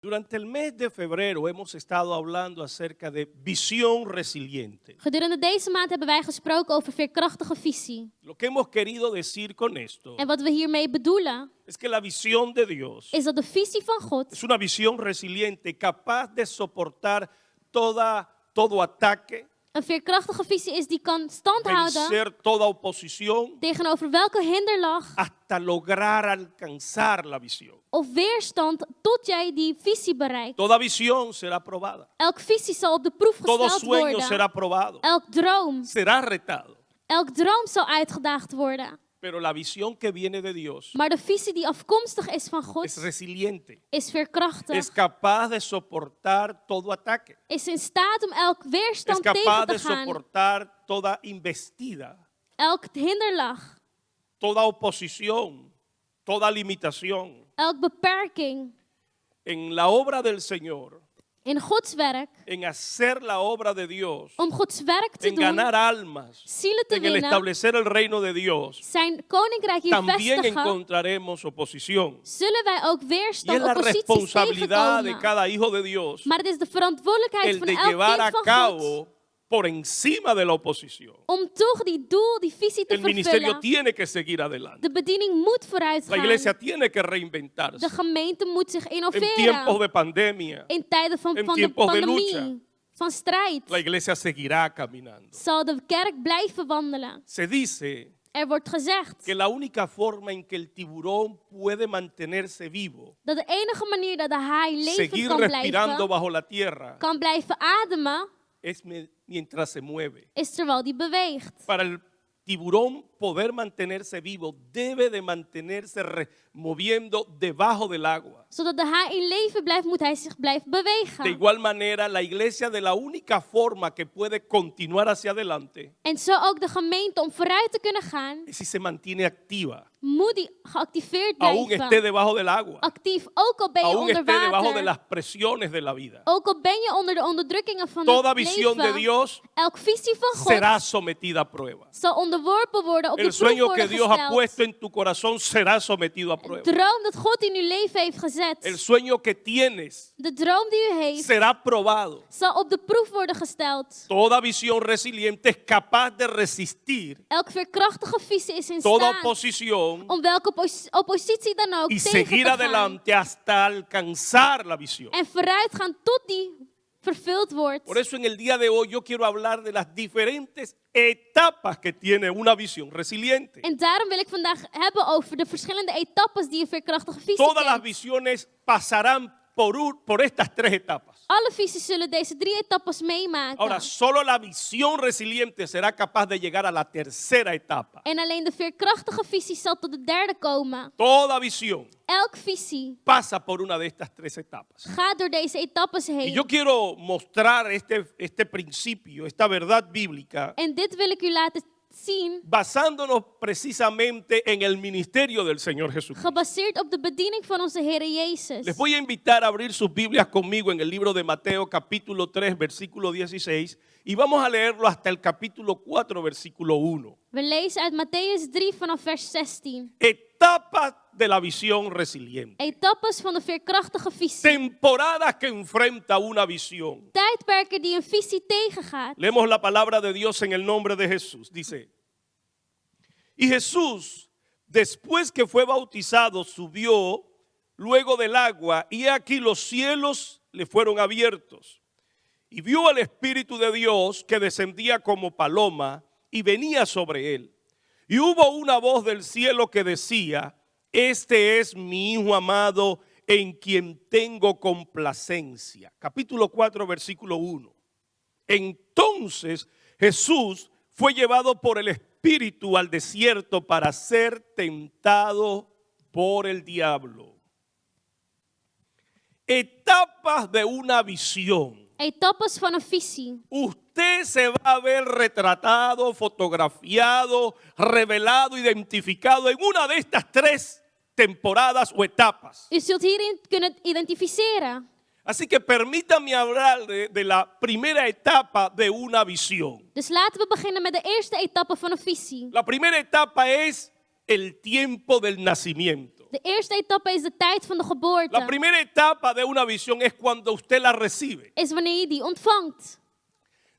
Durante el mes de febrero hemos estado hablando acerca de visión resiliente. Gedurende deze maand hebben wij gesproken over veerkrachtige visie. Lo que hemos querido decir con esto En wat we hiermee bedoelen, es que la visión de Dios is dat de visie van God es una visión resiliente capaz de soportar todo ataque, een veerkrachtige visie is die kan stand houden vencer toda oposición, tegenover welke hinderlaag hasta lograr alcanzar la visión. of weerstand tot jij die visie bereikt. Toda visión será probada, Elke visie zal op de proef todo gesteld sueño worden. será probado, será retado. Elk droom zal uitgedaagd worden. Pero la visión que viene de Dios Maar de visie die afkomstig is van es God resiliente, is veerkrachtig. es capaz de soportar todo ataque, Is in staat om elk es weerstand capaz tegen de te gaan. soportar toda investida, Elk hinderlaag. toda oposición, toda limitación. Elk beperking. En la obra del Señor, In Gods werk. en hacer la obra de Dios, Om Gods werk te en doen. ganar almas, Zielen te en el winnen. establecer el reino de Dios, Zijn koninkrijk hier también vestigen. encontraremos oposición. Zullen wij ook Y es weerstand, la opposities responsabilidad de tegenkomen. cada hijo de Dios Maar het is de verantwoordelijkheid el van de elk llevar a kind van God. cabo por encima de la oposición. Om toch die doel, die visie te El ministerio vervullen. tiene que seguir adelante. De bediening moet vooruit La iglesia gaan. tiene que reinventarse. De gemeente moet zich En tiempos innoveren. de pandemia, In tijden van en de tiempos de pandemie, lucha. van strijd, la iglesia seguirá caminando. zal de kerk blijven wandelen. Se dice Er wordt gezegd que la única forma en que el tiburón puede mantenerse vivo, dat de enige manier dat de haai levend seguir kan respirando blijven, bajo la tierra, kan blijven ademen, es mientras se mueve. is terwijl die beweegt. Para el tiburón poder mantenerse vivo, debe de mantenerse moviendo debajo del agua. Zodat de haai in leven blijft, moet hij zich blijven De bewegen. igual manera, la iglesia de la única forma que puede continuar hacia adelante En zo ook de gemeente om vooruit te kunnen gaan, es si se mantiene activa, moet die geactiveerd aún esté blijven. debajo del agua, Actief, ook al ben je aún onder esté debajo de las water. presiones de la vida. Ook al ben je onder de onderdrukkingen van Toda het visión de leven. Dios Elk visie van God será sometida a prueba. zal onderworpen worden, op de El proef sueño que worden Dios ha gesteld. puesto en tu corazón será sometido a prueba. Droom dat God in uw leven heeft El gezet. sueño que tienes De droom die u heeft, será probado. zal op de proef worden gesteld. Toda visión resiliente es capaz de resistir Elke veerkrachtige visie is in toda staat oposición om welke oppositie dan ook y tegen seguir te gaan. adelante hasta alcanzar la visión. En vooruit gaan tot die vervuld wordt. Por eso en el día de hoy yo quiero hablar de las diferentes etapas que tiene una visión resiliente. En daarom wil ik vandaag hebben over de verschillende etappes die een veerkrachtige visie Todas las kent. visiones pasarán por estas tres etapas. Alle visies zullen deze 3 etappes meemaken. Ahora, solo la visión resiliente será capaz de llegar a la tercera etapa. En alleen de veerkrachtige visie zal tot de 3e komen. Toda visión Elk visie pasa por una de estas tres etapas. gaat door deze etappes Y heen. yo quiero mostrar este principio, esta verdad bíblica, En dit wil ik u laten zien, basándonos precisamente en el ministerio del Señor Jesucristo. gebaseerd op de bediening van onze Heer Jezus. Les voy a invitar a abrir sus Biblias conmigo en el libro de Mateo capítulo 3 versículo 16 y vamos a leerlo hasta el capítulo 4 versículo 1. We lezen uit Matthäus 3 vanaf vers 16. Etapas de la visión resiliente. Etappes van de veerkrachtige visie. Temporadas que enfrenta una visión. Tijdperken die een visie tegengaat. Leemos la palabra de Dios en el nombre de Jesús. Dice, y Jesús, después que fue bautizado, subió luego del agua, y aquí los cielos le fueron abiertos. Y vio al Espíritu de Dios que descendía como paloma y venía sobre él. Y hubo una voz del cielo que decía, este es mi Hijo amado en quien tengo complacencia. Capítulo 4, versículo 1. Entonces Jesús fue llevado por el Espíritu al desierto para ser tentado por el diablo. Etapas de una visión. Etappes van een visie. Usted se va a ver retratado, fotografiado, revelado, identificado en una de estas tres temporadas o etapas. U zult hierin kunnen identificeren. Así que permítame hablar de la primera etapa de una visión. Dus laten we beginnen met de eerste etappe van een visie. La primera etapa es el tiempo del nacimiento. De eerste etappe is de tijd van de La geboorte. primera etapa de una visión es cuando usted la recibe. Is wanneer je die ontvangt.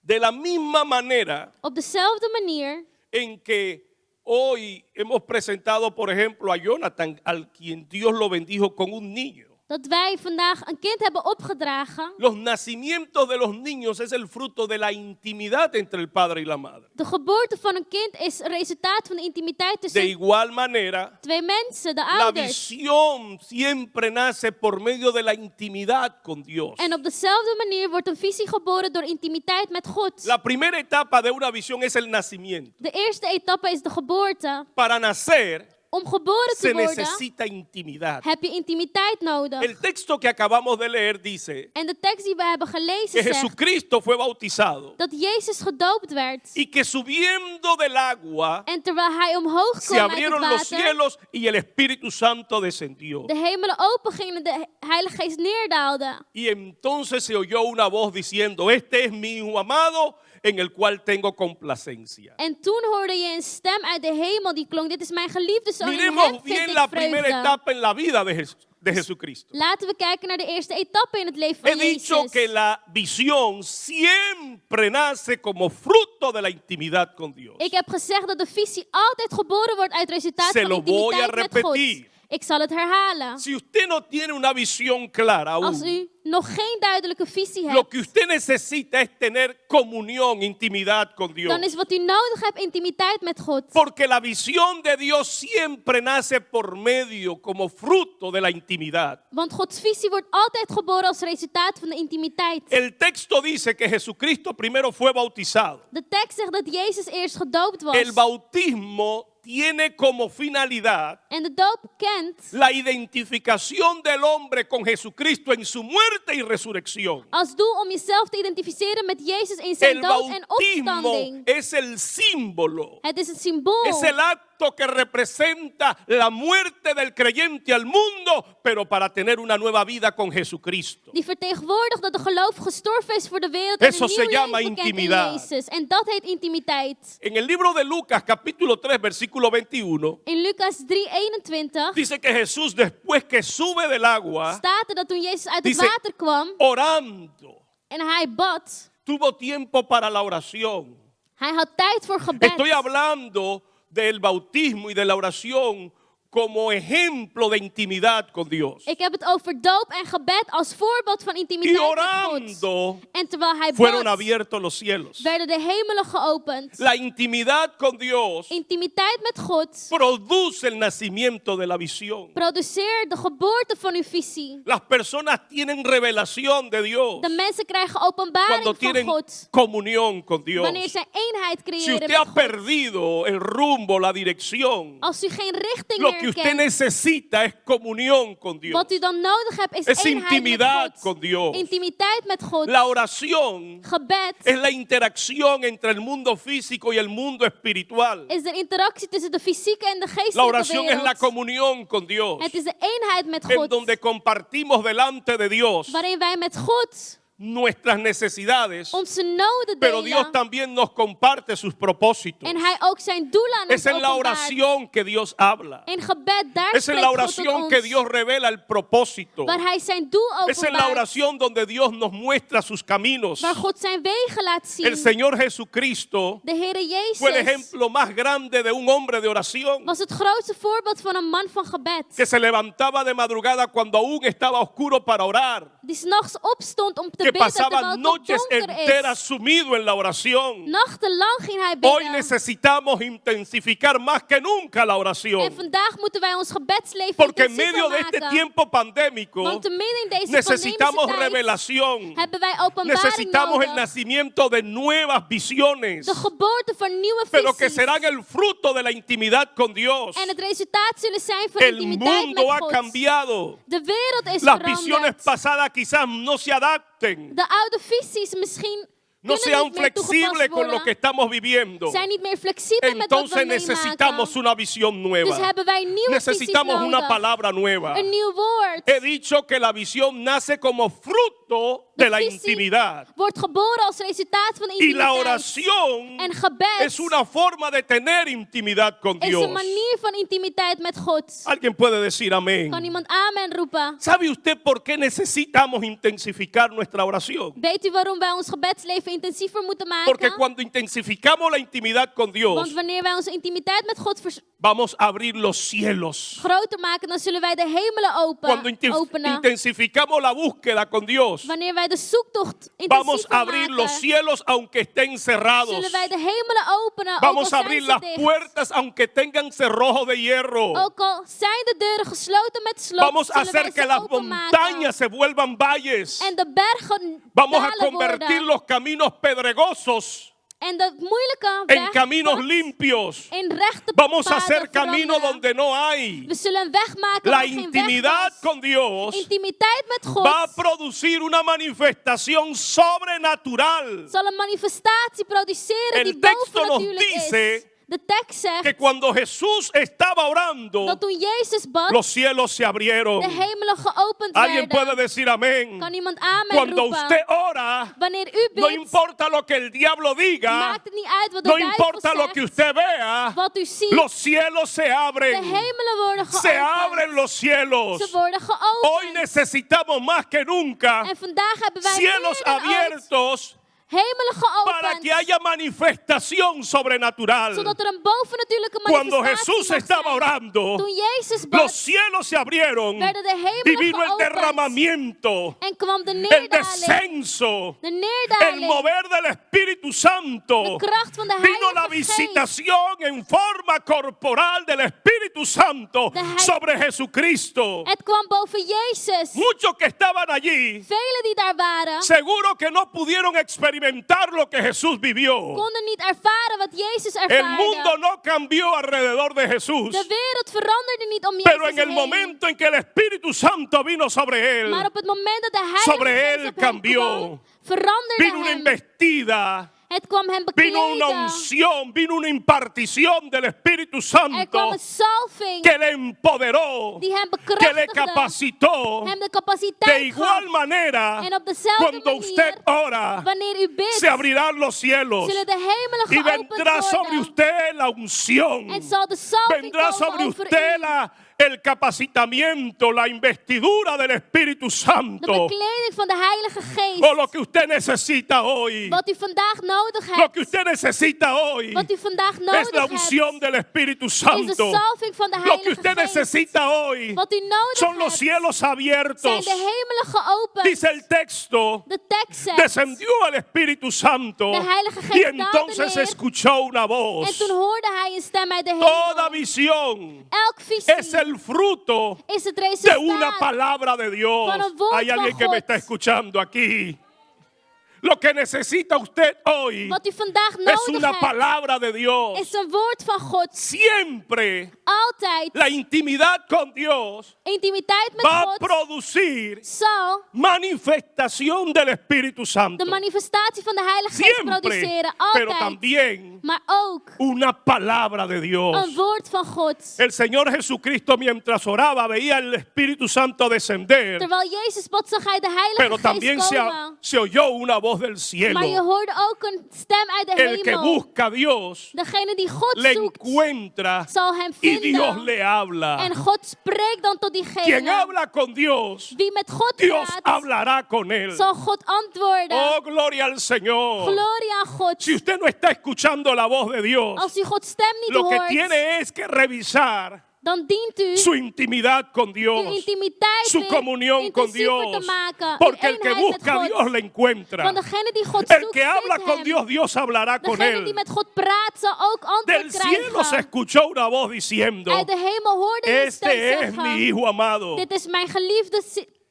De la misma manera Op dezelfde manier en que hoy hemos presentado, por ejemplo, a Jonathan, al quien Dios lo bendijo con un niño. dat wij vandaag een kind hebben opgedragen. Los nacimientos de los niños es el fruto de la intimidad entre el padre y la madre. De geboorte van een kind is een resultaat van de intimiteit De tussen igual manera, twee mensen, de la ouders. visión siempre nace por medio de la intimidad con Dios. En op dezelfde manier wordt een visie geboren door intimiteit met God. La primera etapa de una visión es el nacimiento. De eerste etappe is de geboorte. Para nacer Om geboren se te worden necesita intimidad. heb je intimiteit nodig. El texto que acabamos de leer dice En de tekst die we hebben que gelezen zegt Jesucristo fue bautizado dat Jezus gedoopt werd. y que subiendo del agua En terwijl hij omhoog se kwam uit het abrieron los water, cielos y el Espíritu Santo descendió. de hemelen open gingen en de Heilige Geest neerdaalde. Y entonces se oyó una voz diciendo, este es mi hijo amado en el cual tengo complacencia. En toen hoorde je een stem uit de hemel die klonk, dit is mijn geliefde zoon, in hem Miremos vind bien ik la primera vreugde. etapa en la vida de Jesucristo. Laten we kijken naar de eerste etappe in het leven He van dicho Jezus. que la visión siempre nace como fruto de la intimidad con Dios. Ik heb gezegd dat de visie altijd geboren wordt uit resultaat Se van lo voy a intimiteit met God. repetir. Ik zal het herhalen. Si usted no tiene una visión clara Als aún, u nog geen duidelijke visie lo hebt, que usted necesita es tener comunión, intimidad con Dios. dan is wat u nodig hebt intimiteit met God. Porque la visión de Dios siempre nace por medio, como fruto de la intimidad. Want Gods visie wordt altijd geboren als resultaat van de intimiteit. El texto dice que Jesucristo primero fue bautizado. De tekst zegt dat Jezus eerst gedoopt was. El bautismo tiene como finalidad En de doop kent la identificación del hombre con Jesucristo en su muerte y resurrección. als doel om jezelf te identificeren met Jezus in zijn El dood en bautismo opstanding. es el símbolo, Het is een symbool. es el acto que representa la muerte del creyente al mundo, pero para tener una nueva vida con Jesucristo. Die vertegenwoordigt dat de geloof gestorven is voor de wereld Eso en se een nieuw llama leven kent in intimidad. Jezus. En dat heet intimiteit. En el libro de Lucas, capítulo 3, versículo 21, In Lucas 3:21 dice que Jesús, después que sube del agua, staat er dat toen Jezus uit het dice, water kwam orando, en hij bad, tuvo tiempo para la oración. hij had tijd voor gebed. Estoy hablando del bautismo y de la oración como ejemplo de intimidad con Dios. Ik heb het over doop en gebed als voorbeeld van Y intimiteit met God. orando En terwijl hij fueron bad, abiertos los cielos. werden de hemelen geopend. La intimidad con Dios Intimiteit met God produce el nacimiento de la visión. produceert de geboorte van uw visie. Las personas tienen revelación de Dios De mensen krijgen openbaring cuando van tienen God comunión con Dios. wanneer zij eenheid Si creëren usted met ha God. perdido el rumbo, la dirección, Als u geen richting lo meer que usted kent, necesita es comunión con Dios. wat u dan nodig hebt is Es eenheid intimidad met con God. Dios. Intimiteit met God. La oración Gebed es la interacción entre el mundo físico y el mundo espiritual. is de interactie tussen de fysieke en de La geestelijke oración es la wereld. comunión con Dios, Het is de eenheid met en God, donde compartimos delante de Dios waarin wij met God nuestras necesidades, onze noden pero Dios delen también nos comparte sus propósitos. en Hij ook zijn doelen aan Es ons en la openbaart. oración que Dios habla. In gebed, daar Es en spreekt la God tot oración que ons, Dios revela el propósito. waar Hij zijn doel Es en la openbaart, oración donde Dios nos muestra sus caminos. waar God zijn wegen laat zien. El Señor Jesucristo De Heere fue el Jezus ejemplo más grande de un hombre de oración was het grootste voorbeeld van een man van gebed, que se levantaba de madrugada cuando aún estaba oscuro para orar, die 's nachts opstond om te que bidden terwijl pasaba het nog noches donker enteras is. sumido en la oración. Nachtenlang ging hij Hoy bidden. necesitamos intensificar más que nunca la En oración, vandaag moeten wij ons gebedsleven porque en intensiever medio de este maken. tiempo pandémico Want te midden in deze necesitamos pandemische tijd revelación, hebben wij openbaring necesitamos el nodig. nacimiento de nuevas visiones, De geboorte van nieuwe pero que visies. serán el fruto de la intimidad con Dios. En het resultaat zullen zijn van El intimiteit met mundo ha God. cambiado. De wereld is Las visiones veranderd. pasadas quizás no se adapten, De oude visies misschien no kunnen sean niet meer toegepast flexibles con lo worden. que estamos viviendo. Zijn niet meer flexibel met wat we Entonces necesitamos meemaken. una visión Dus nueva. hebben wij nieuwe Necesitamos visies una nodig. palabra nueva. Een nieuw woord. He dicho que la visión nace como fruto fruto de la visie intimidad. wordt geboren als resultaat van de Y la intimiteit. oración En gebed es una forma de tener intimidad con is Dios. een manier van intimiteit met God. Alguien puede decir amén. Kan iemand amen roepen? ¿Sabe usted por qué necesitamos intensificar nuestra oración? Weet u waarom wij ons gebedsleven intensiever moeten Porque maken? cuando intensificamos la intimidad con Dios, Want wanneer wij onze intimiteit met God vamos a abrir los cielos. groter maken, dan zullen wij de hemelen Cuando openen. intensificamos la búsqueda con Dios, Wanneer wij de zoektocht vamos a intensiever abrir los maken, cielos aunque estén cerrados. zullen wij de hemelen openen, ook Vamos a al abrir zijn las ze dicht. puertas aunque tengan cerrojo de hierro. Ook al zijn de deuren gesloten met slot, Vamos a zullen wij hacer que ze las openmaken. montañas se vuelvan valles. En de bergen Vamos a dalen convertir worden. los caminos pedregosos En de moeilijke en weg caminos wordt limpios. in rechte Vamos a paden hacer camino veranderen. donde no hay. We zullen een weg maken La waar geen weg intimidad was. con Dios Intimiteit met God va a producir una manifestación sobrenatural. zal een manifestatie produceren El die texto nos bovennatuurlijk dice is. De tekst zegt Que cuando Jesús estaba orando, dat toen Jezus bad, los cielos se abrieron. de hemelen geopend Alguien puede werden. decir amén. Kan iemand amen Cuando roepen? usted ora, Wanneer u no bidt, importa lo que el diablo diga, maakt het niet uit wat de no duivel importa lo zegt, que usted vea, wat u ziet. los cielos se De abren. hemelen worden Se geopend. abren los cielos. Ze worden Hoy geopend. necesitamos más que nunca En vandaag hebben wij cielos meer dan ooit abiertos hemelen para geopend. que haya manifestación sobrenatural. Zodat er een bovennatuurlijke Cuando manifestatie Jesús mag estaba zijn. orando, Toen Jezus los bad, cielos se abrieron werden de y hemelen vino el geopend. derramamiento, En kwam de el neerdaling. descenso, De el neerdaling. mover del Espíritu Santo. De kracht van de Vino la Heilige Geest. visitación en forma corporal del Espíritu Santo De Hei- sobre Jesucristo. Het kwam boven Jezus. Muchos que estaban allí, Velen die daar waren, seguro que no pudieron experimentar lo que Jesús vivió. konden niet ervaren wat Jezus El ervaarde. mundo no cambió alrededor de Jesús, De wereld veranderde niet om pero Jezus en el heen. momento en que el Espíritu Santo vino sobre él, Maar op het moment dat de Heilige sobre Geest él op hem cambió. kwam, veranderde vino una hem. investida, Het kwam hem vino una bekleden. unción, vino una impartición del Espíritu Er Santo kwam een salving que le empoderó, die hem que le bekrachtigde. capacitó. Hem de De capaciteit igual gaf. manera, En op dezelfde cuando usted manier, ora, wanneer u bidt, se abrirán los cielos zullen de hemelen y geopend vendrá sobre worden. usted la unción. En zal de salving Vendrá sobre komen over usted u. el capacitamiento, la investidura del Espíritu De Santo. bekleding van de Heilige Geest. O lo que usted necesita hoy. Wat u vandaag nodig Lo hebt. que usted necesita hoy Wat u vandaag es la nodig unción hebt. del Espíritu Is de Santo. salving van de Lo que Heilige usted Geest. necesita hoy Wat u nodig son los hebt. cielos Zijn abiertos. de hemelen geopend. Dice el texto, De tekst zegt. descendió el Espíritu Santo De Heilige Geest y daalde entonces neer. escuchó una En voz. toen hoorde hij een stem uit de Toda hemel. visión Elk visie es el fruto is het de una resultaat. palabra de Dios. Van een woord Hay alguien van que me God. está escuchando aquí. Lo que necesita usted hoy Wat u vandaag es nodig una hebt. palabra de Dios. Is een woord van God. Siempre Altijd. la intimidad con Dios Intimiteit met va a God producir zal manifestación del Espíritu Santo. de manifestatie van de Heilige Geest Siempre, produceren. pero Altijd. también Maar ook una palabra de Dios. een woord van God. El Señor Jesucristo mientras oraba veía el Espíritu Santo descender, Terwijl Jezus bad, zag hij de Heilige pero Geest también komen. se oyó una voz del cielo. Maar je hoorde ook een stem uit de El que hemel. busca a Dios Degene die God le zoekt, encuentra zal hem y Dios vinden. le habla. En God spreekt dan tot Quien diegene. habla con Dios, Wie met God Dios praat, hablará con él. zal God antwoorden. Oh, gloria al Señor. Gloria aan God. Si usted no está escuchando la voz de Dios, Als u Gods stem niet lo que hoort, tiene es que revisar dan dient u su intimidad con uw Dios, intimiteit su weer comunión con intensiever Dios. te maken. Porque Uw el que eenheid met busca a God. Dios le encuentra. Want degene die God El zoekt, que habla vindt con hem. Dios, Dios hablará con Degene die él. met God praat, zal ook Del antwoord cielo se krijgen. escuchó una voz diciendo, Uit de hemel hoorde je een stem este es mi zeggen, hijo amado. dit is mijn geliefde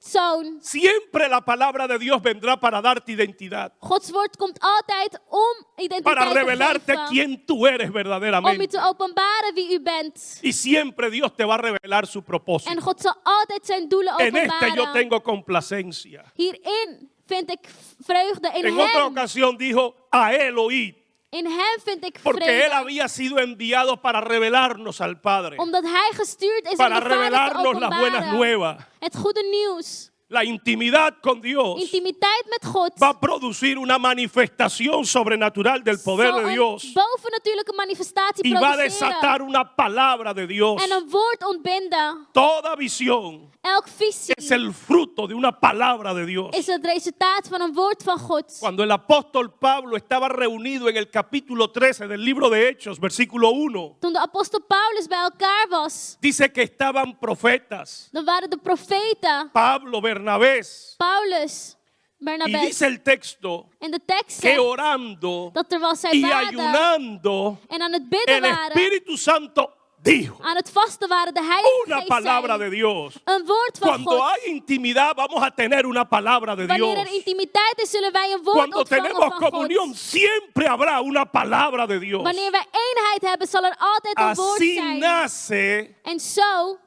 zoon. Siempre la palabra de Dios vendrá para darte identidad, Gods woord komt altijd om para identiteit te revelarte geven. quién tú eres Om u verdaderamente. te openbaren wie u bent. Y siempre Dios te va a revelar su propósito. En God zal altijd zijn doelen En este yo openbaren. tengo complacencia. Hierin vind ik vreugde. In En otra hem. ocasión dijo, a él oíd, In hem vind ik porque él vrede. había sido enviado para revelarnos al Padre, Omdat hij gestuurd is om para de Vader te revelarnos las buenas openbaren. nuevas. Het goede nieuws. la intimidad con Dios intimiteit met God, va a producir una manifestación sobrenatural del poder zal de een Dios bovennatuurlijke manifestatie y va a produceren. desatar una palabra de Dios. En een woord ontbinden. Toda visión Elk visie es el fruto de una palabra de Dios. is het resultaat van een woord van God. Cuando el apóstol Pablo estaba reunido en el capítulo 13 del libro de Hechos, versículo 1, Toen de apostel Paulus bij elkaar was, dice que estaban profetas, dan waren de profeten Pablo, Bernabés, Paulus, y Barnabas. dice el texto En de tekst que zegt orando dat terwijl zij y baden ayunando, en aan het bidden el waren, Espíritu Santo dijo aan het vasten waren, de Heilige una Geest palabra de zei, Dios. een woord van Cuando God. hay intimidad vamos a tener una palabra de Wanneer Dios. er intimiteit is, zullen wij een woord Cuando ontvangen tenemos van comunión God. siempre habrá una palabra de Dios. Wanneer wij eenheid hebben, zal er altijd een woord Así zijn. nace En zo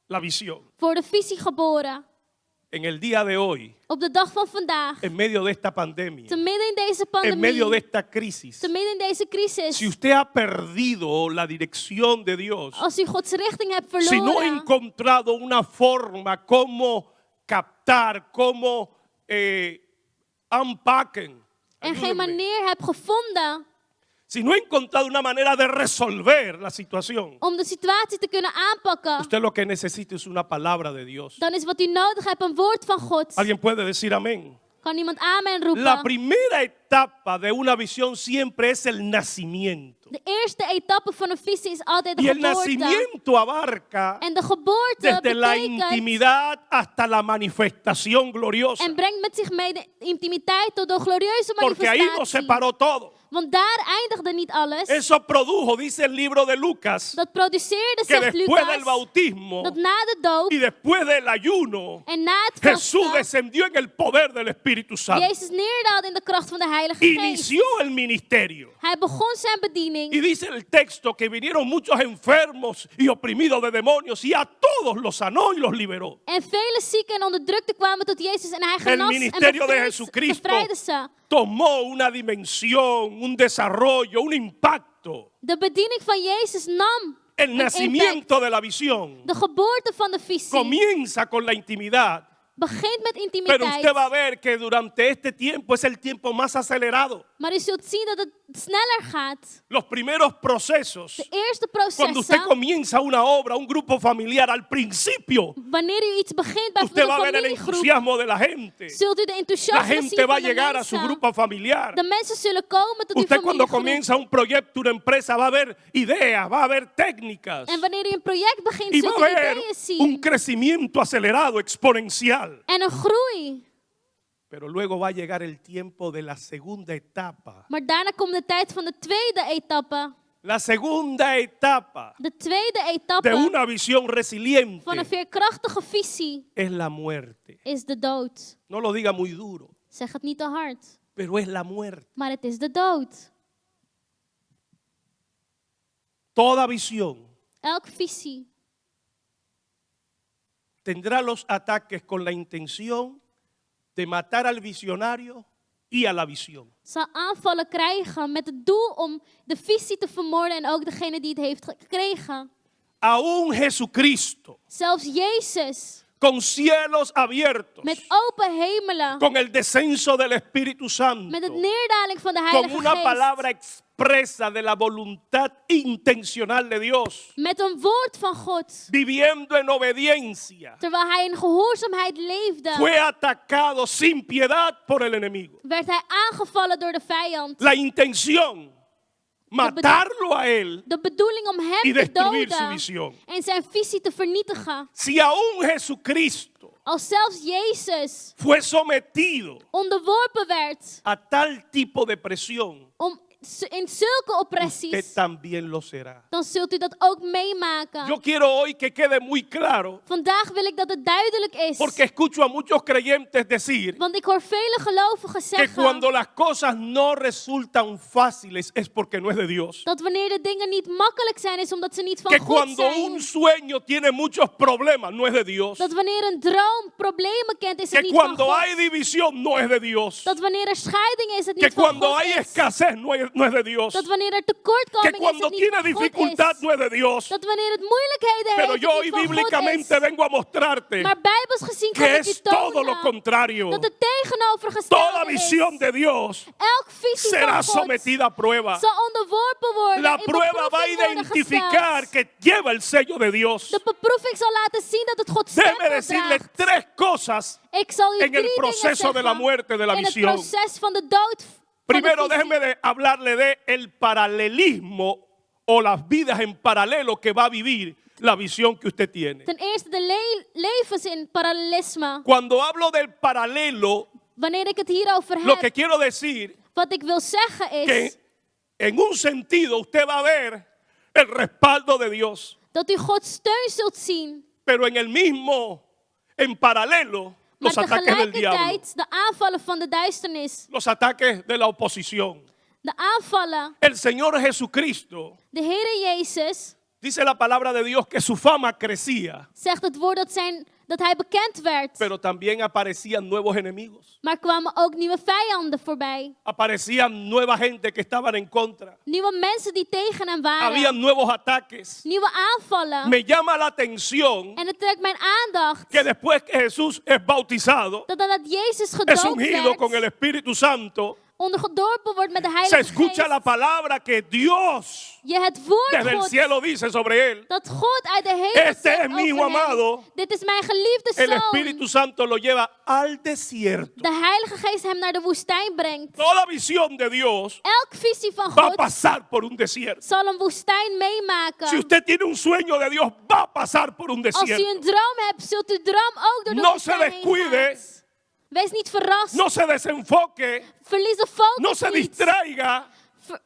la visión. wordt de visie geboren. En el día de hoy, Op de dag van vandaag, en medio de esta pandemia, te midden in deze en medio de pandemie, esta crisis, te midden in deze crisis, si usted ha perdido la dirección de Dios, als u Gods richting hebt si no ha verloren, encontrado una forma como captar, como unpacken, en geen ayúdenme. manier hebt gevonden Si no ha encontrado una manera de resolver la situación, om de situatie te kunnen aanpakken, usted lo que necesita es una palabra de Dios. dan is wat u nodig hebt een woord van God. ¿Alguien puede decir amén? Kan iemand amen La roepen? primera etapa de una visión siempre es el nacimiento. De eerste etappe van een visie is altijd de Y el geboorte. nacimiento abarca En de geboorte desde la betekent intimidad hasta la manifestación gloriosa. en brengt met zich mee de intimiteit tot de glorieuze Porque ahí no se manifestatie. paró todo. Want daar eindigde niet alles. Eso produjo, dice el libro de Lucas, Dat produceerde, que zegt después del Lucas, bautismo dat na de doop y después del ayuno, en na het Jesús vasten, descendió en el poder del Espíritu Santo. Jezus neerdaalde in de kracht van de Heilige Geest. Inició el ministerio. Hij begon zijn bediening. Y dice el texto que vinieron muchos enfermos y oprimidos de demonios y a todos los sanó y los liberó. En vele zieken en onderdrukten kwamen tot Jezus en hij genas en ministerio de Jesucristo bevrijdde ze. Tomó una dimensión, un desarrollo, un impacto. De bediening van Jezus nam El een nacimiento impact. de la visión De geboorte van de visie comienza con la intimidad, begint met pero intimiteit. usted va a ver que durante este tiempo es el tiempo más acelerado. Maar u zult zien dat het sneller gaat. Los primeros procesos, De eerste cuando usted processen, comienza una obra, un grupo familiar, al principio, wanneer u iets begint bij usted va a een ver el familiegroep, entusiasmo de la gente. zult u de La enthousiasme zien gente va a van de llegar a su mensen. grupo familiar. De mensen zullen komen tot uw Usted cuando familiegroep. comienza un proyecto, una empresa, va a haber ideas, va a haber técnicas En wanneer u een project begint, y va zult a u haber ideeën un zien. crecimiento acelerado, exponencial. En een groei. Pero luego va a llegar el tiempo de la segunda etapa. Maar daarna komt de tijd van de tweede etappe. La segunda etapa De tweede de etappe una visión resiliente van een veerkrachtige visie es la muerte. is de dood. No lo diga muy duro, Zeg het niet te hard, pero es la muerte. maar het is de dood. Toda visión Elk visie tendrá los ataques con la intención de matar al visionario y a la visión. zal aanvallen krijgen met het doel om de visie te vermoorden en ook degene die het heeft gekregen. Aún Jesucristo, Zelfs Jezus, con cielos abiertos, met open hemelen, con el descenso del Espíritu Santo, met het neerdaling van de con Heilige una palabra Geest, expresa de la voluntad intencional de Dios, met een woord van God, viviendo en obediencia, terwijl hij in gehoorzaamheid leefde, fue atacado sin piedad por el enemigo. werd hij aangevallen door de vijand. La intención, matarlo a él De bedoeling om y hem te destruir su doden visión. en zijn visie te vernietigen. Si aún Jesucristo Als zelfs Jezus fue sometido onderworpen werd a tal tipo de presión, in zulke usted oppressies, también lo será. dan zult u dat ook meemaken. Yo quiero hoy que quede muy claro, Vandaag wil ik dat het duidelijk is. porque escucho a muchos creyentes decir Want ik hoor vele gelovigen que zeggen cuando las cosas no resultan fáciles es porque no es de Dios. dat wanneer de dingen niet makkelijk zijn, is omdat ze niet van Que God cuando zijn. un sueño tiene muchos problemas no es de Dios. Dat wanneer een droom problemen kent, is het Que niet van cuando God. hay división no es de Dios. Dat wanneer er scheiding is, het Que niet van cuando God hay is. escasez no es no es de Dios. Dat wanneer er Que tekortkoming is, cuando het niet tiene van God dificultad is. no es de Dios. Dat wanneer het moeilijkheden Pero heeft, yo het hoy niet van God bíblicamente is. vengo a mostrarte Maar bijbels gezien kan que ik je es todo lo tonen contrario. dat het Toda tegenovergestelde visión is. de Dios Elk visie será van God sometida a prueba. zal onderworpen worden. La in prueba va a beproeving worden identificar gesteld. que lleva el sello de Dios. De beproeving zal laten zien dat het God Déjeme stempel decirle draagt. tres cosas Ik zal u en el drie proceso dingen de la zeggen muerte de la in het visión. proces van de dood van Primero, de visie. déjeme hablarle de el paralelismo o las vidas en paralelo que va a vivir la visión que usted tiene. Ten eerste de levens in parallelisme. Cuando hablo del paralelo, Wanneer ik het hierover lo que heb, quiero decir wat ik wil zeggen que is en un sentido usted va a ver el respaldo de Dios, dat u Gods steun zult zien. pero en paralelo, Maar los ataques del diablo, tegelijkertijd de aanvallen van de duisternis. los ataques de la oposición. De aanvallen. El Señor Jesucristo, De Heere Jezus dice la palabra de Dios que su fama crecía, zegt het woord dat hij bekend werd. pero también aparecían nuevos enemigos. Maar kwamen ook nieuwe vijanden voorbij. Aparecían nueva gente que estaban en contra. Nieuwe mensen die tegen hem waren. Habían nuevos ataques. Nieuwe aanvallen. Me llama la atención En het trekt mijn aandacht que después que Jesús es bautizado, dat nadat Jezus es gedoopt ungido con el werd, Espíritu Santo, ondergedorpen wordt met de se Heilige escucha la Geest, palabra que Dios je het woord desde el God, cielo dice sobre él. dat God uit de hemel Este zegt es mi hijo over hem, amado. dit is mijn geliefde El zoon. Espíritu Santo lo lleva al desierto. De Heilige Geest hem naar de woestijn brengt. Toda visión de Dios Elk visie van va a God pasar por un desierto. zal een woestijn meemaken. Si usted tiene un sueño de Dios, va a pasar por un Als u desierto. een droom hebt, zult uw droom ook door de No se woestijn heen descuide. gaan. Wees niet verrast. No se desenfoque, Verlies de focus no se niet. distraiga, Ver-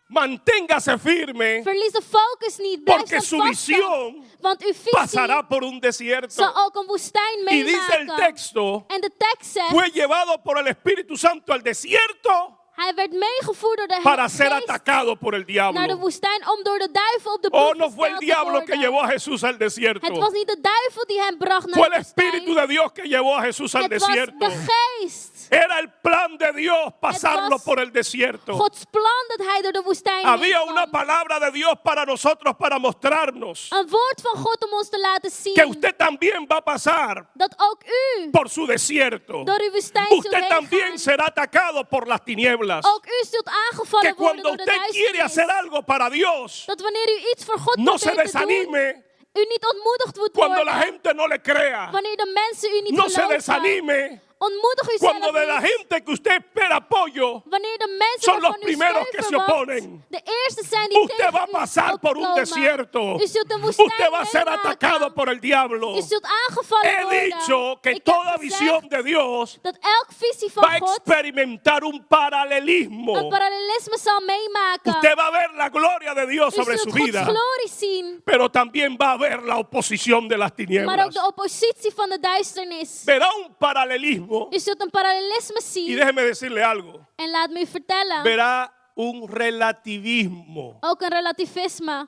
manténgase firme, Verlies de focus niet. Blijf porque su standvastig. visión Want uw visie pasará por un desierto. zal ook een woestijn Y dice el meemaken. texto, En de tekst zegt, fue llevado por el Espíritu Santo al desierto hij werd meegevoerd door de para ser Geest atacado por el naar de diablo. woestijn om door de duivel op de Oh, proef no fue el gesteld te diablo que worden. llevó a Jesús al desierto. Het was niet de duivel die hem bracht naar Fue de el Espíritu woestijn. de Dios que llevó a Jesús al Het was desierto. de Geest. Era el plan de Dios pasarlo was por el desierto. Gods plan dat hij door de woestijn Había heen una kwam. palabra de Dios para nosotros para mostrarnos Een woord van God om ons te laten zien que usted también va a pasar dat ook u por su desierto. door uw woestijn zult Usted heen también gaan. será atacado por las tinieblas. Ook u zult aangevallen Que worden cuando door de usted quiere hacer duisternis. algo para Dios, Dat wanneer u iets voor God no se probeert te doen, desanime u niet ontmoedigd moet cuando la worden. gente no le crea. Wanneer de mensen u niet No se geloven. desanime Ontmoedig cuando uzelf de la niet. gente que usted espera apoyo, Wanneer de mensen son los waarvan u primeros steun que se verwacht, oponen. de eerste zijn die usted tegen va a u pasar por un opkomen. desierto. U zult een woestijn Usted va a ser meemaken. atacado por el diablo. U zult aangevallen He worden. dicho que Ik heb toda gezegd visión de Dios dat elk visie va van a God experimentar un een paralelismo. parallelisme zal meemaken. Usted va a ver la gloria de Dios U sobre zult su Gods vida, glorie zien, pero también va a ver la oposición de las maar ook tinieblas. de oppositie van de duisternis. Verá un paralelismo U zult een parallelisme y zien. déjeme decirle algo. En laat me u vertellen, Verá un relativismo. ook een relativisme.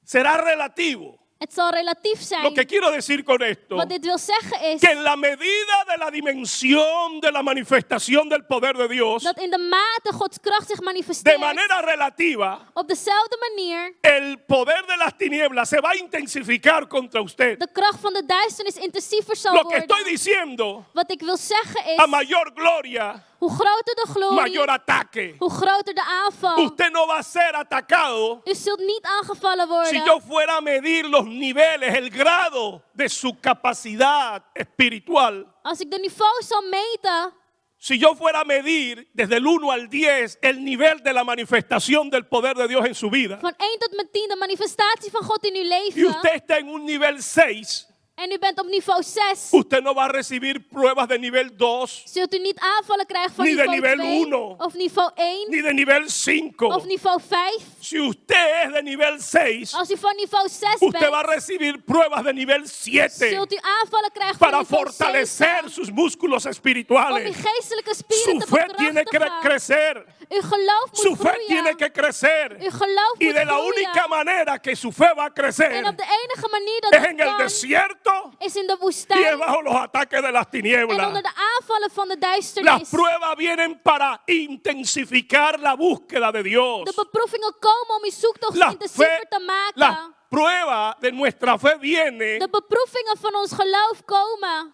Será relativo. Het zal relatief Lo que zijn. quiero decir con esto, Wat dit wil zeggen is que en la medida de la dimensión de la manifestación del poder de Dios, dat in de mate Gods kracht zich de manifesteert, manera relativa, op dezelfde manier el poder de las tinieblas se va a intensificar contra usted. de kracht van de duisternis intensiever zal Lo que estoy worden. diciendo, Wat ik wil zeggen a is, mayor gloria, hoe groter de glorie, mayor ataque. hoe groter de aanval. Usted no va a ser atacado U zult niet aangevallen si worden. yo fuera a medir los niveles, el grado de su capacidad espiritual. Als ik de niveau zal meten, Si yo fuera a medir desde el 1 al 10 el nivel de la manifestación del poder de Dios en su vida, van 1 tot met 10 de manifestatie van God in uw y leven, usted está en un nivel 6, en u bent op niveau 6, usted no va a recibir pruebas de nivel 2, zult u niet aanvallen krijgen van Ni de niveau nivel 2, 1, of niveau 1, ni de nivel 5. of niveau 5. Si usted es de nivel 6, Als u van niveau 6 usted va a bent, recibir pruebas de nivel 7 zult u aanvallen krijgen van para niveau fortalecer 7, sus músculos om uw espirituales. geestelijke Su spieren te fe tiene que bekrachtigen. crecer. Uw geloof Su moet fe tiene groeien. que crecer. Uw geloof Y moet de la groeien. única manera que su fe va a crecer En op de enige manier dat es dat en el kan, desierto is in de y es woestijn bajo los ataques de las en tinieblas. onder de aanvallen van de Las duisternis. pruebas vienen para intensificar la búsqueda de Dios. De beproevingen komen om je zoektocht La intensiever fe- te maken. Las pruebas de nuestra fe vienen De beproevingen van ons geloof komen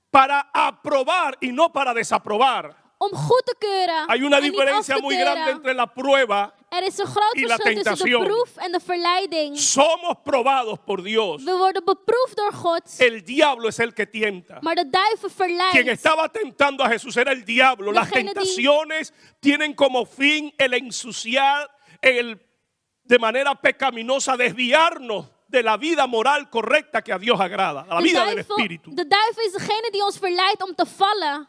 para aprobar y no para desaprobar. om goed te keuren Hay una en niet af diferencia te muy keuren. grande entre la prueba. Er is een groot y la verschil tussen de tentación. proef en de verleiding. Somos probados por Dios. We worden beproefd door God, El diablo es el que tienta. maar de duivel Quien verleidt. estaba tentando a Jesús era el diablo. Las Degene die- tentaciones tienen como fin el ensuciar, de manera pecaminosa desviarnos de la vida moral correcta que a Dios agrada, la vida del Espíritu. De duivel is degene die ons verleidt om te vallen.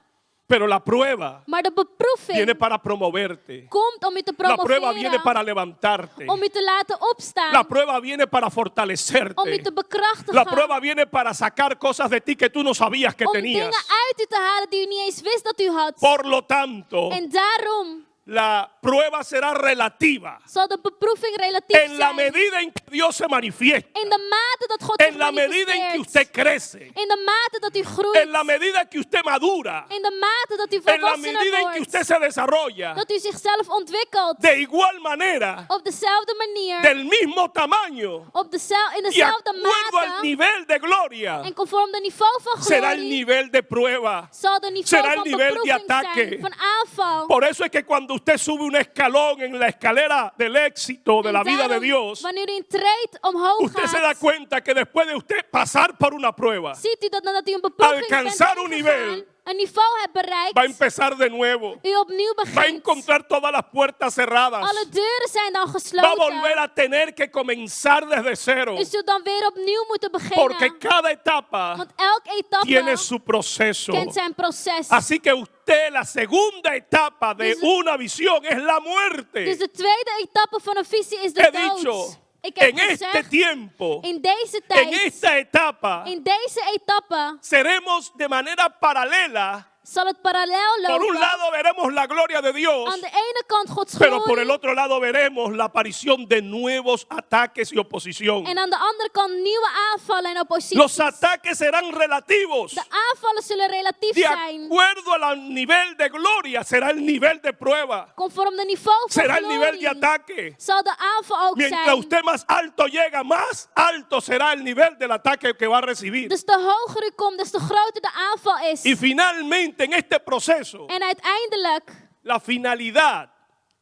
Pero la prueba Maar de beproeving viene para promoverte. komt om je te La prueba viene promoveren, para levantarte. om je te laten opstaan, La prueba viene para om je fortalecerte. te bekrachtigen, La prueba viene para sacar cosas de ti que tú no sabías que om tenías. dingen uit u te halen die u niet eens wist dat u had. Por lo tanto, En daarom la prueba será relativa zal de beproeving relatief en la zijn. medida en que Dios se manifiesta, In de mate dat God zich en la medida en que manifesteert. usted crece, In de mate dat u groeit. en la medida en que usted madura, In de mate dat u en la volwassener medida en que wordt. usted se desarrolla. Dat u zichzelf ontwikkelt. De igual manera, Op dezelfde manier. del mismo tamaño In y dezelfde acuerdo al mate. nivel de gloria, En conform de niveau van será el glorie. nivel de prueba. Zal de niveau será el van nivel de beproeving ataque. zijn. Van aanval. Por eso es que cuando usted sube un escalón en la escalera del éxito de la En vida de daarom, Dios, wanneer u een treed omhoog usted se da gaat. cuenta que después de usted pasar por una prueba, Ziet u dat nadat u een beproeving bent alcanzar un ingegaan, nivel, een niveau hebt bereikt. va a empezar de nuevo. U opnieuw Va a begint. encontrar todas las puertas cerradas. Alle deuren zijn dan Va a gesloten. volver a tener que comenzar desde cero. U zult dan weer opnieuw moeten beginnen. Porque cada etapa Want elke etappe tiene su proceso. kent zijn proces. Así que usted, la segunda etapa de Dus- una visión es la Dus muerte. de tweede etappe van een visie is de He dood. dicho, Ik heb en este gezegd, tiempo, in deze en tijd, esta etapa, in deze etappe, seremos de manera paralela. zal het parallel Por un lopen. lado veremos la gloria de Dios, Aan de ene kant Gods pero por el glorie. otro lado veremos la aparición de nuevos ataques y oposición. En aan de andere kant nieuwe aanvallen en oppositie. Los ataques serán relativos. De aanvallen zullen relatief De zijn. acuerdo al nivel de gloria será el nivel de prueba. Conform de niveau van Será el nivel de glorie. ataque. Zal de aanval ook Mientras zijn. usted más alto llega, más alto será el nivel del ataque que va a recibir. Dus de hoger u komt, des te groter de aanval is. Y finalmente en este proceso, En uiteindelijk, la finalidad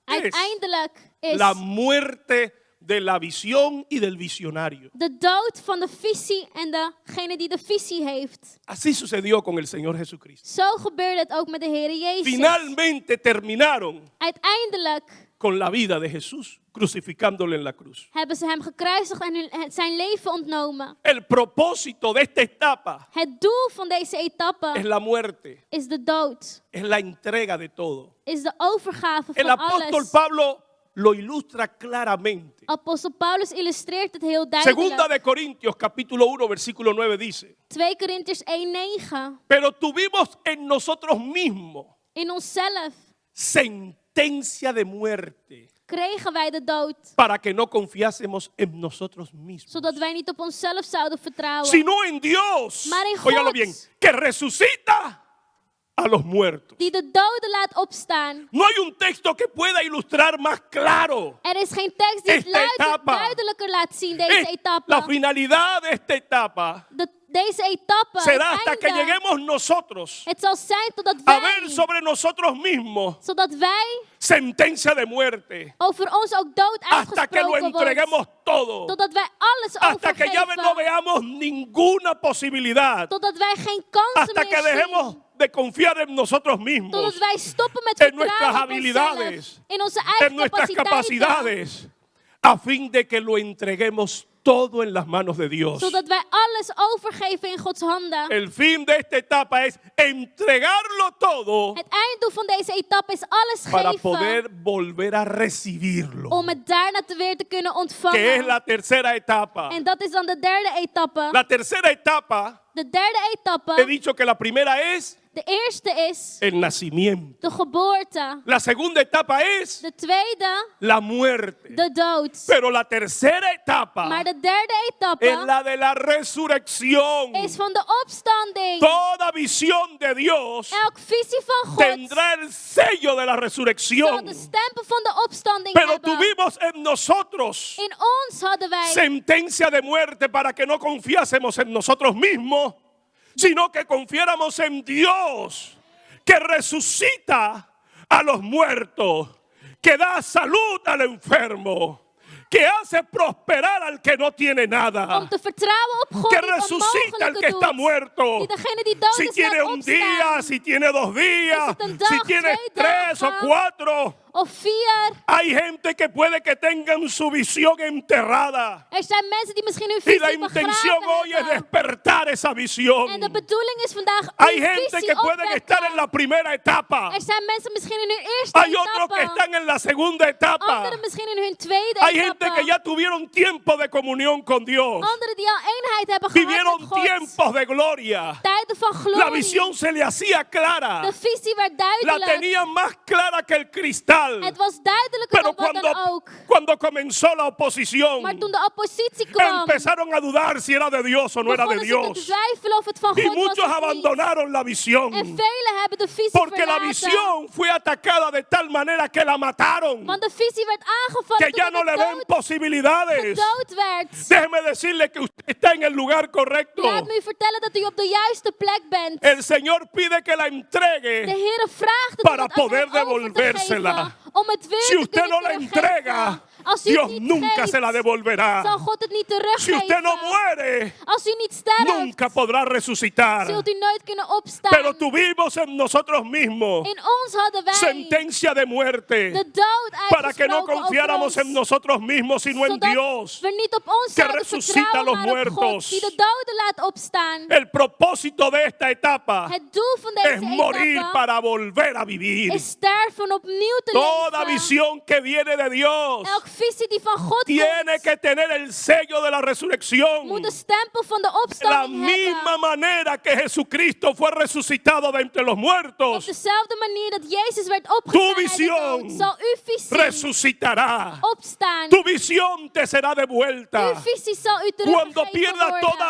es uiteindelijk is la muerte de la visión y del visionario. de dood van de visie en degene die de visie heeft. Así sucedió con el Señor Jesucristo. Zo gebeurde het ook met de Heer Jezus. Finalmente terminaron Uiteindelijk con la vida de Jesús, crucificándole en la cruz. hebben ze hem gekruisigd en zijn leven ontnomen. El propósito de esta etapa Het doel van deze es etappe la muerte, is de dood. es la entrega de todo. Is de overgave El van apóstol alles. Pablo lo ilustra claramente. Apostel Paulus illustreert het heel Segunda duidelijk. de Corintios capítulo 1 versículo 9 dice: 2 Korintiërs 1:9. pero tuvimos en nosotros mismos In onszelf sentencia de muerte kregen wij de dood. para que no confiásemos en nosotros mismos, Zodat wij niet op onszelf zouden vertrouwen. sino en Dios. Maar in Óigalo God. bien, que resucita a los muertos. Die de doden laat opstaan. No hay un texto que pueda ilustrar más claro. Er is geen tekst die het Esta etapa duidelijker laat zien, deze Es etappe. la finalidad de esta etapa Deze etappe, será het hasta que einde, lleguemos nosotros het zal zijn totdat a ver wij, sobre nosotros mismos zodat wij sentencia de muerte, over ons ook dood hasta que lo uitgesproken entreguemos wordt. todo, Totdat wij alles hasta que ya no overgeven. veamos ninguna posibilidad, Totdat wij geen kansen hasta que meer dejemos zien. de confiar en nosotros mismos, Totdat wij stoppen met en vertrouwen nuestras op habilidades, onszelf, in onze eigen en nuestras capaciteiten. capacidades, a fin de que lo entreguemos todo en las manos de Dios. Zodat wij alles overgeven in Gods handen. El fin de esta etapa es entregarlo todo Het einddoel van deze etappe is alles para geven. poder volver a recibirlo, Om het daarna weer te kunnen que es ontvangen. la tercera etapa. En dat is dan de derde etappe. La tercera etapa, De derde he etappe. dicho que la primera es De eerste is el nacimiento. de geboorte. La segunda etapa es De tweede, la muerte. de dood. Pero la tercera etapa Maar de derde etappe es la de la resurrección. is van de opstanding. Toda visión de Dios Elk visie van God tendrá el sello de la zal resurrección. de stempel van de opstanding Pero hebben. tuvimos en nosotros In ons hadden wij sentencia de muerte para que no confiásemos en nosotros mismos, sino que confiáramos en Dios, que resucita a los muertos, que da salud al enfermo, que hace prosperar al que no tiene nada, om te vertrouwen op God que die het resucita al que onmogelijke está doet. muerto. Die degene die dood Si is tiene laat un día, opstaan. si tiene 2 días, Is het een dag, si tiene 2 3 o dagen? 4. Of 4. Hay gente que puede que tengan su visión enterrada. Er zijn mensen die misschien hun Y la visie intención begraven hoy es hebben. despertar esa visión. En de bedoeling is vandaag Hay uw gente visie que pueden estar en opwekken. la primera etapa. Er zijn mensen misschien in hun eerste Hay otros etappe. que están en la segunda etapa. Anderen misschien in hun tweede Hay etappe. gente que ya tuvieron tiempo de comunión con Dios. Anderen die al eenheid hebben gehad Vivieron met God. tiempos de gloria. Tijden van La glorie. visión se le hacía clara. De visie werd La duidelijk. tenían más clara que el cristal. Het was duidelijker Pero dan wat dan ook. cuando comenzó la oposición, Maar toen de oppositie kwam, empezaron a dudar si era de Dios o no era de begonnen ze te Dios. twijfelen of het van Y God was muchos of niet. abandonaron la visión. En velen hebben de visie Porque la verlaten. visión fue atacada de tal manera que la mataron. Want de visie werd aangevallen Que ya no toen le het ven posibilidades. gedood werd. Déjeme decirle que usted está en el lugar correcto. Laat me u vertellen dat u op de juiste plek bent. El Señor pide que la De entregue. Heer vraagt het para om het aan poder hem over te devolvérsela. geven, om het weer Si te usted kunnen no la teruggeven. entrega, Als u Dios het niet nunca geeft, se la zal devolverá. God het niet Si teruggeven. usted no muere, Als u niet sterft, nunca podrá resucitar. zult u nooit kunnen opstaan. Pero tuvimos en nosotros mismos In ons hadden wij sentencia de muerte de dood para que no uitgesproken confiáramos over en ons, nosotros mismos, sino en zodat Dios. we niet op ons que zouden resucita a vertrouwen, los maar op God, muertos. die de doden laat opstaan. El propósito de esta etapa Het doel van es deze morir etappe para volver a vivir. is sterven opnieuw te Toda leven. visión que viene de Dios Elk visie die van God tiene komt, que tener el sello de la resurrección. moet de stempel van de De la opstanding misma hebben. manera que Jesucristo fue resucitado de entre los Op muertos, dezelfde manier dat Jezus werd tu opgestaan uit de visión dood, zal uw visie resucitará. opstaan. Tu visión te será devuelta. Uw visie zal u Cuando teruggegeven pierdas worden. toda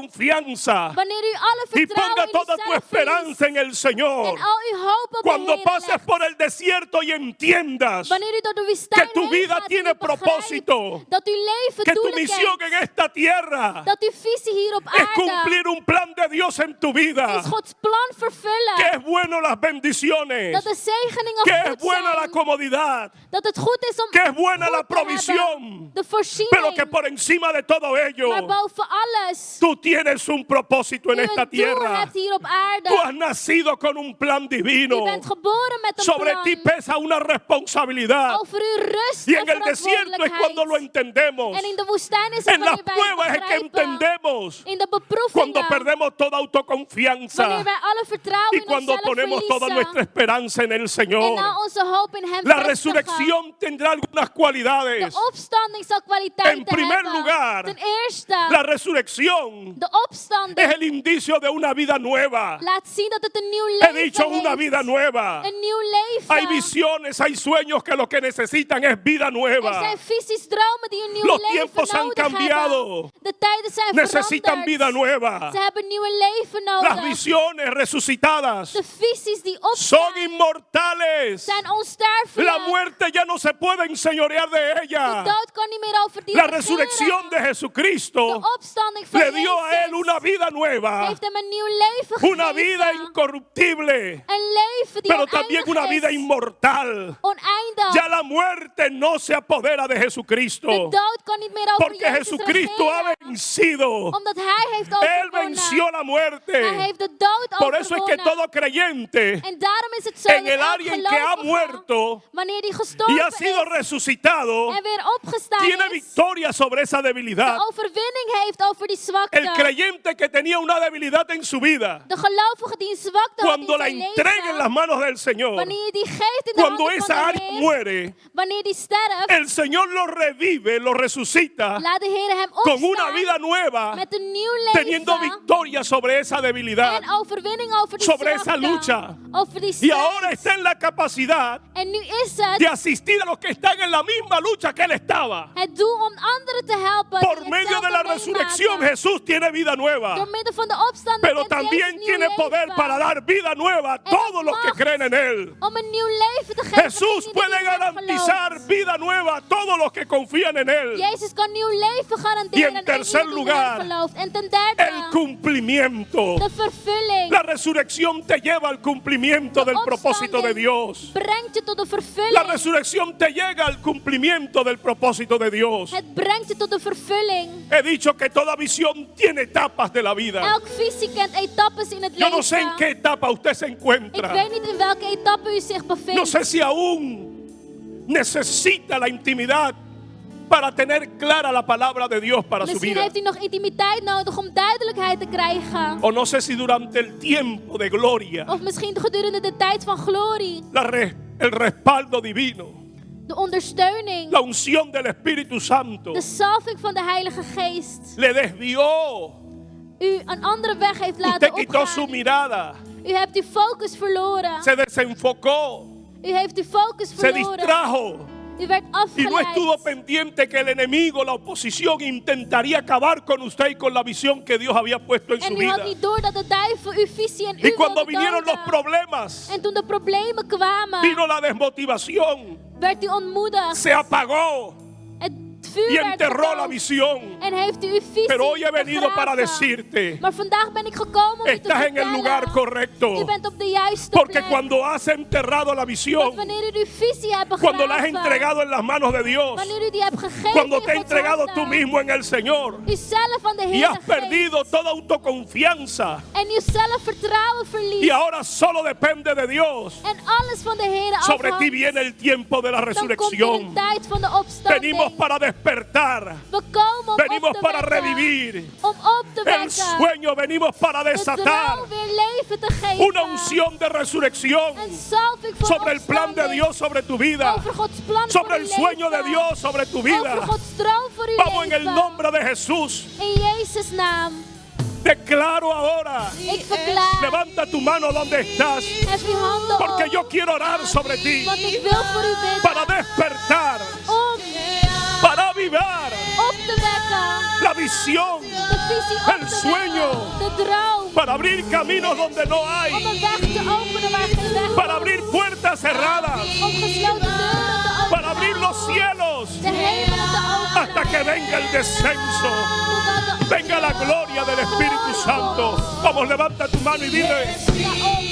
autoconfianza Wanneer u alle y vertrouwen ponga in toda tu uzelf esperanza en el verliest Señor. en al uw hoop op de Cuando Heer pases legt. por el desierto y entiendas Wanneer u door de woestijn que tu heen vida gaat en tiene u begrijpt propósito, dat uw leven que tu doelen misión kent, en esta tierra dat uw visie hier op es aarde cumplir un plan de Dios en tu vida, is Gods plan vervullen. que es bueno las bendiciones, Dat de zegeningen que es goed buena la zijn. comodidad, Dat het goed is om que es buena goed la te hebben. provisión, De voorziening. pero que por encima de todo ello, Maar boven alles. tú tienes un propósito en U esta een doel tierra. hebt hier op aarde. Tú has nacido con un plan U divino. bent geboren met een Sobre plan. ti pesa una responsabilidad. Over u rust Y en en el desierto es cuando lo entendemos. En in de woestijn is het En las wanneer wij het pruebas es que begrijpen. entendemos. In de beproevingen. Cuando perdemos toda autoconfianza. Wanneer wij alle vertrouwen Y in cuando onszelf ponemos toda verliezen. nuestra esperanza en el En Señor. al onze hoop in hem La vestigen. resurrección tendrá algunas De cualidades. opstanding zal kwaliteiten En primer hebben. lugar, Ten eerste, La resurrección de opstanding es el indicio de una vida nueva. laat zien dat het een nieuw He leven dicho una heeft. vida nueva. Een nieuw leven. Hay visiones, hay sueños que lo que necesitan es vida Er nueva. zijn visies, dromen die een nieuw Los leven tiempos han nodig cambiado. hebben. De tijden zijn Necesitan vida veranderd. nueva. Ze hebben een nieuwe leven nodig. Las visiones resucitadas De visies die son opstaan inmortales. zijn onsterfelijk. La muerte ya no se puede enseñorear de De ella. dood kan niet meer over die La regeren. resurrección de Jesucristo De opstanding van le dio a Jezus él una vida nueva, heeft hem een nieuw leven una gegeven. vida incorruptible, Een leven die pero también oneindig una vida is. inmortal. Oneindig. Ya la muerte no se apodera de De Jesucristo, dood kan niet meer over porque Jezus Jesucristo ha regeren. vencido. Omdat hij heeft Él overwonnen. venció la Hij muerte. heeft de dood Por eso es que overwonnen. todo creyente En daarom is het zo en dat el elk área en que ha gelovige, muerto wanneer die y gestorven ha sido is resucitado, en weer opgestaan tiene is, victoria sobre esa debilidad. de overwinning heeft over die zwakte. El creyente que tenía una debilidad en su vida, De gelovige die een zwakte had in cuando la zijn entrega en las leven, manos del Señor, wanneer je die geeft in de cuando handen van esa de área Heer, muere, wanneer die sterft, el Señor lo revive, lo resucita laat de Heer hem con una opstaan vida nueva, met een nieuw teniendo leven victoria sobre esa debilidad, en overwinning over die sobre esa zwakte, lucha. over die Y ahora strijd. está en la capacidad En nu is het de asistir a los que están en la misma lucha que él estaba. het doel om anderen te helpen. Por die medio de hetzelfde la resurrección, meemaken. Jesús tiene vida nueva. Door middel van de opstanding Pero kent Jezus también nieuw tiene poder leven. para dar vida nueva a todos los que macht creen en Él. Om een nieuw leven te geven. Jesús aan puede iedereen die erin garantizar gelooft. vida nueva a todos los que confían en Él. Jezus kan nieuw leven Y garanderen en aan tercer iedereen die erin lugar, gelooft. En ten El derde, cumplimiento. de vervulling. La resurrección te lleva al cumplimiento del propósito de Dios. Brengt je tot de La vervulling. resurrección te llega al cumplimiento del propósito de Dios. Het brengt je tot de vervulling. He dicho que toda visión tiene etapas de la vida. Elk visie kent etappes in het Yo leven. no sé en qué etapa usted se Ik encuentra. weet niet in welke etappe u zich bevindt. No sé si aún necesita la intimidad para tener clara la palabra de Dios para su Misschien vida. heeft u nog intimiteit nodig om duidelijkheid te krijgen. O no sé si durante el tiempo de gloria, Of misschien gedurende de tijd van glorie. el respaldo divino, De ondersteuning. la unción del Espíritu Santo De salving van de Heilige Geest. le desvió. U een andere weg heeft Usted laten quitó su opgaan. mirada, U hebt uw focus verloren. se desenfocó, U heeft uw focus se verloren. distrajo U werd y no estuvo afgeleid. pendiente que el enemigo, la oposición, intentaría acabar con usted y con la visión que Dios había puesto en su En u vida. had niet door dat de duivel uw visie en Y u cuando wilde vinieron los doden. problemas, En toen de problemen kwamen, vino la desmotivación, werd u ontmoedigd. se apagó Het vuur y werd enterró la gedoofd. visión. En heeft u uw visie Pero hoy he venido para begraven. decirte, Maar vandaag ben ik gekomen om u te estás en el vertellen. lugar correcto. U bent op de juiste Porque plek. cuando has enterrado la Want visión, wanneer u uw visie hebt cuando la has begraven, entregado en las manos de Dios, wanneer u die hebt gegeven cuando in te has Gods entregado handen, tú mismo en el Señor u zelf aan de y Heer has perdido toda autoconfianza en u zelf vertrouwen verliest y ahora solo depende de Dios, en alles van de Heer sobre ti afhangt, viene el tiempo de la dan komt er resurrección. een tijd van de opstanding. Venimos para despertar, We komen om venimos op te para wekken, revivir om op te el wekken, sueño, venimos para de desatar droom weer leven te geven, una unción de resurrección een salving van sobre el plan de opstanding, Dios sobre tu vida, over Gods plan sobre voor el uw sueño de leven, Dios sobre tu vida. over Gods droom voor uw Vamos en el leven. nombre de Jesús. In Jezus' naam. Declaro ahora, Ik verklaar. levanta tu mano donde estás, Hef uw handen porque op. yo quiero orar sobre ti Want ik wil voor u bidden. para despertar, Om para avivar op te wekken. la visión, De visie op el te sueño, wekken. De droom. para abrir caminos donde no Om hay, een weg te openen waar geen weg para is. abrir puertas cerradas, Om gesloten deuren te openen. para abrir los cielos De hemelen te openen. hasta que venga el descenso, Totdat de venga la gloria del Espíritu Santo. Vamos, levanta tu mano y dile, Sta op.